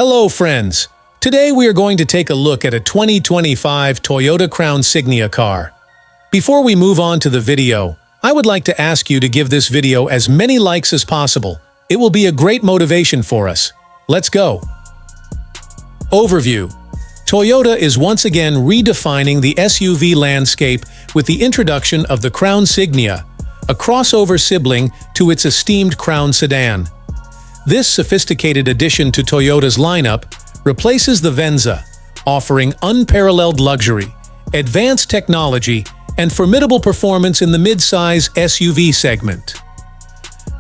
Hello friends! Today we are going to take a look at a 2025 Toyota Crown Signia car. Before we move on to the video, I would like to ask you to give this video as many likes as possible. It will be a great motivation for us. Let's go! Overview: Toyota is once again redefining the SUV landscape with the introduction of the Crown Signia, a crossover sibling to its esteemed Crown sedan. This sophisticated addition to Toyota's lineup replaces the Venza, offering unparalleled luxury, advanced technology, and formidable performance in the mid-size SUV segment.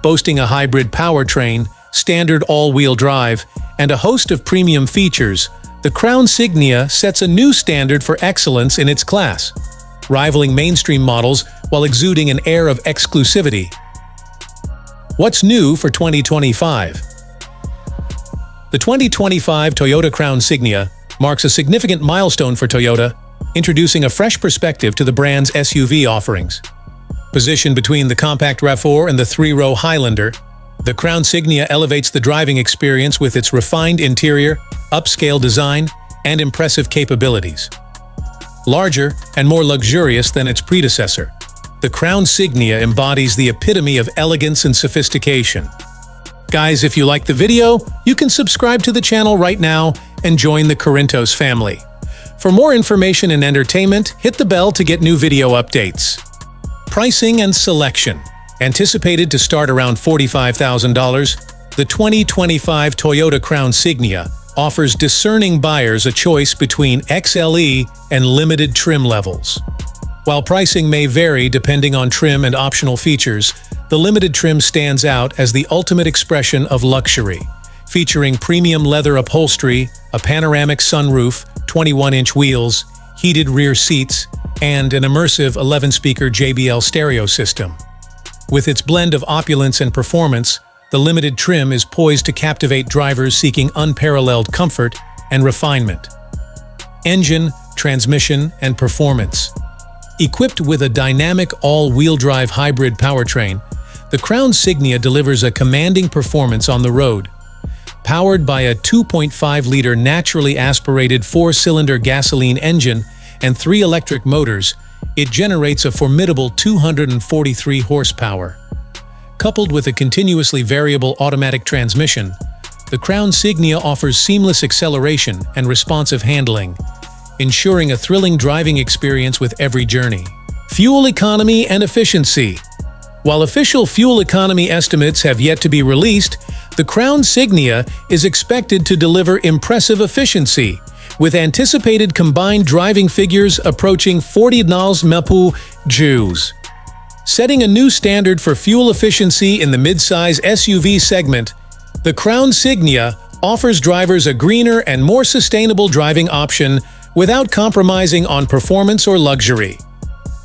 Boasting a hybrid powertrain, standard all-wheel drive, and a host of premium features, the Crown Signia sets a new standard for excellence in its class, rivaling mainstream models while exuding an air of exclusivity. What's new for 2025? The 2025 Toyota Crown Signia marks a significant milestone for Toyota, introducing a fresh perspective to the brand's SUV offerings. Positioned between the compact RAV4 and the three-row Highlander, the Crown Signia elevates the driving experience with its refined interior, upscale design, and impressive capabilities. Larger and more luxurious than its predecessor, the Crown Signia embodies the epitome of elegance and sophistication. Guys, if you like the video, you can subscribe to the channel right now and join the Corinthos family. For more information and entertainment, hit the bell to get new video updates. Pricing and selection. Anticipated to start around $45,000, the 2025 Toyota Crown Signia offers discerning buyers a choice between XLE and limited trim levels. While pricing may vary depending on trim and optional features, the limited trim stands out as the ultimate expression of luxury, featuring premium leather upholstery, a panoramic sunroof, 21-inch wheels, heated rear seats, and an immersive 11-speaker JBL stereo system. With its blend of opulence and performance, the limited trim is poised to captivate drivers seeking unparalleled comfort and refinement. Engine, transmission, and performance. Equipped with a dynamic all-wheel drive hybrid powertrain, the Crown Signia delivers a commanding performance on the road. Powered by a 2.5-liter naturally aspirated 4-cylinder gasoline engine and 3 electric motors, it generates a formidable 243 horsepower. Coupled with a continuously variable automatic transmission, the Crown Signia offers seamless acceleration and responsive handling, ensuring a thrilling driving experience with every journey. Fuel economy and efficiency. While official fuel economy estimates have yet to be released, the Crown Signia is expected to deliver impressive efficiency, with anticipated combined driving figures approaching 40 mpj, setting a new standard for fuel efficiency in the mid-size SUV segment. The Crown Signia offers drivers a greener and more sustainable driving option without compromising on performance or luxury.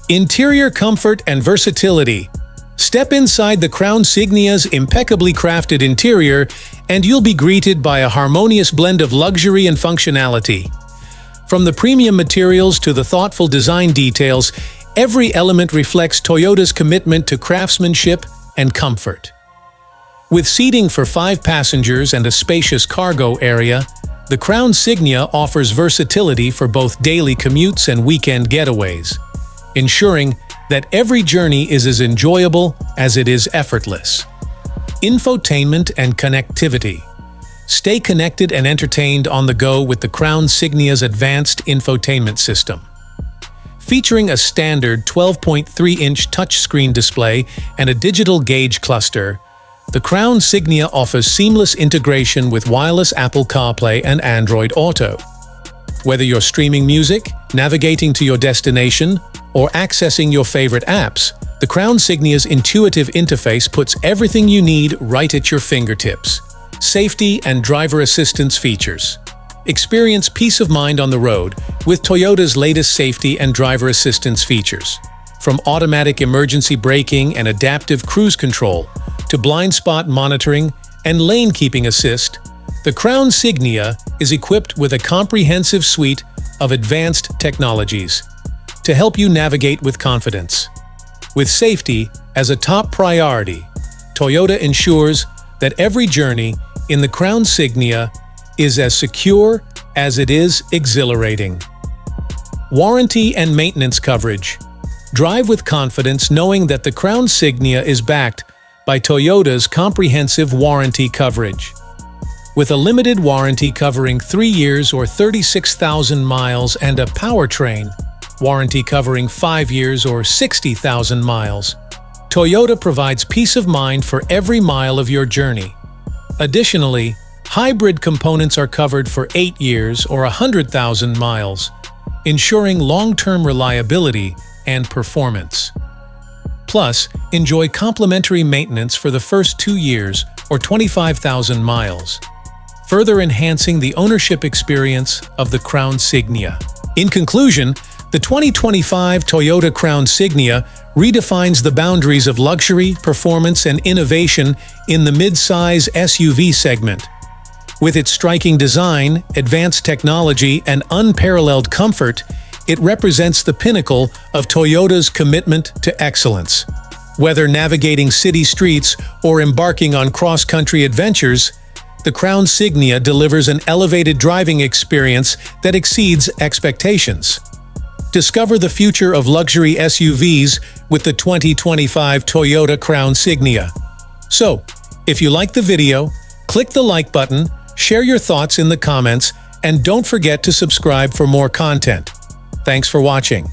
Interior comfort and versatility. Step inside the Crown Signia's impeccably crafted interior, and you'll be greeted by a harmonious blend of luxury and functionality. From the premium materials to the thoughtful design details, every element reflects Toyota's commitment to craftsmanship and comfort. With seating for 5 passengers and a spacious cargo area, the Crown Signia offers versatility for both daily commutes and weekend getaways, ensuring that every journey is as enjoyable as it is effortless. Infotainment and connectivity. Stay connected and entertained on the go with the Crown Signia's advanced infotainment system. Featuring a standard 12.3-inch touchscreen display and a digital gauge cluster, the Crown Signia offers seamless integration with wireless Apple CarPlay and Android Auto. Whether you're streaming music, navigating to your destination, or accessing your favorite apps, the Crown Signia's intuitive interface puts everything you need right at your fingertips. Safety and driver assistance features. Experience peace of mind on the road with Toyota's latest safety and driver assistance features. From automatic emergency braking and adaptive cruise control to blind spot monitoring and lane keeping assist, the Crown Signia is equipped with a comprehensive suite of advanced technologies to help you navigate with confidence. With safety as a top priority, Toyota ensures that every journey in the Crown Signia is as secure as it is exhilarating. Warranty and maintenance coverage. Drive with confidence knowing that the Crown Signia is backed by Toyota's comprehensive warranty coverage. With a limited warranty covering 3 years or 36,000 miles and a powertrain warranty covering 5 years or 60,000 miles, Toyota provides peace of mind for every mile of your journey. Additionally, hybrid components are covered for 8 years or 100,000 miles, ensuring long-term reliability and performance. Plus, enjoy complimentary maintenance for the first 2 years or 25,000 miles, further enhancing the ownership experience of the Crown Signia. In conclusion, the 2025 Toyota Crown Signia redefines the boundaries of luxury, performance, and innovation in the mid-size SUV segment. With its striking design, advanced technology, and unparalleled comfort, it represents the pinnacle of Toyota's commitment to excellence. Whether navigating city streets or embarking on cross-country adventures, the Crown Signia delivers an elevated driving experience that exceeds expectations. Discover the future of luxury SUVs with the 2025 Toyota Crown Signia. So, if you liked the video, click the like button, share your thoughts in the comments, and don't forget to subscribe for more content. Thanks for watching.